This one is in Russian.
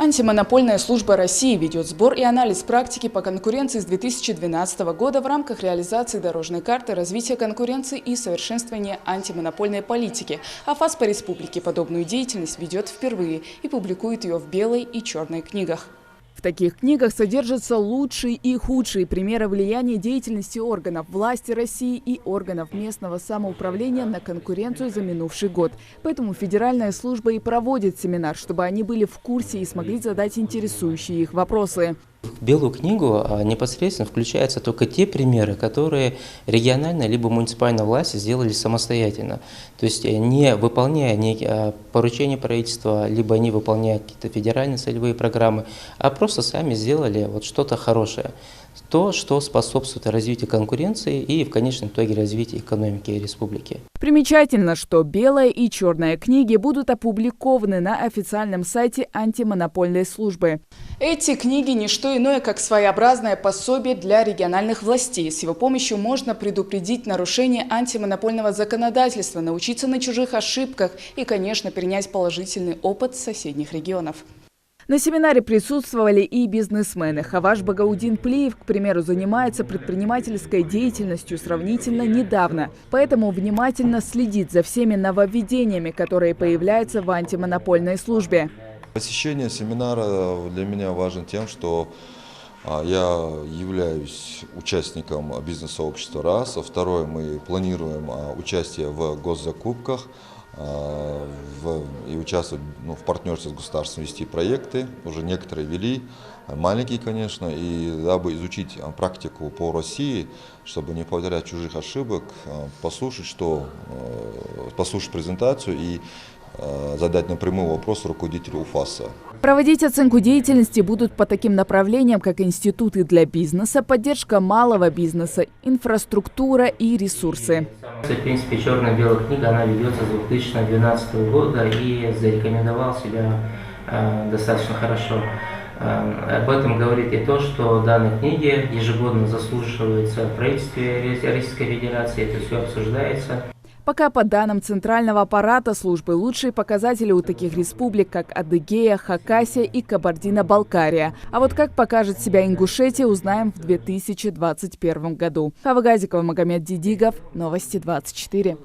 Антимонопольная служба России ведет сбор и анализ практики по конкуренции с 2012 года в рамках реализации дорожной карты развития конкуренции и совершенствования антимонопольной политики. АФАС по республике подобную деятельность ведет впервые и публикует ее в белой и черной книгах. В таких книгах содержатся лучшие и худшие примеры влияния деятельности органов власти России и органов местного самоуправления на конкуренцию за минувший год. Поэтому Федеральная служба и проводит семинар, чтобы они были в курсе и смогли задать интересующие их вопросы. В Белую книгу непосредственно включаются только те примеры, которые региональная либо муниципальная власть сделали самостоятельно. То есть не выполняя поручения правительства, либо не выполняя какие-то федеральные целевые программы, а просто сами сделали вот что-то хорошее. То, что способствует развитию конкуренции и в конечном итоге развитию экономики республики. Примечательно, что белая и черная книги будут опубликованы на официальном сайте антимонопольной службы. Эти книги не что иное, как своеобразное пособие для региональных властей. С его помощью можно предупредить нарушение антимонопольного законодательства, научиться на чужих ошибках и, конечно, перенять положительный опыт соседних регионов. На семинаре присутствовали и бизнесмены. Хаваш Багаудин-Плиев, к примеру, занимается предпринимательской деятельностью сравнительно недавно. Поэтому внимательно следит за всеми нововведениями, которые появляются в антимонопольной службе. Посещение семинара для меня важно тем, что я являюсь участником бизнес-сообщества РАС. Второе, мы планируем участие в госзакупках и участвовать в партнерстве с государством, вести проекты. Уже некоторые вели, маленькие, конечно, и дабы изучить практику по России, чтобы не повторять чужих ошибок, послушать презентацию и задать напрямую вопрос руководителю УФАСа. Проводить оценку деятельности будут по таким направлениям, как институты для бизнеса, поддержка малого бизнеса, инфраструктура и ресурсы. В принципе, черно-белая книга, она ведется с 2012 года и зарекомендовала себя достаточно хорошо. Об этом говорит и то, что в данной книге ежегодно заслушивается в правительстве Российской Федерации, это все обсуждается. Пока по данным центрального аппарата службы лучшие показатели у таких республик, как Адыгея, Хакасия и Кабардино-Балкария. А вот как покажет себя Ингушетия, узнаем в 2021 году. Хава Газикова, Магомед Дидигов, Новости 24.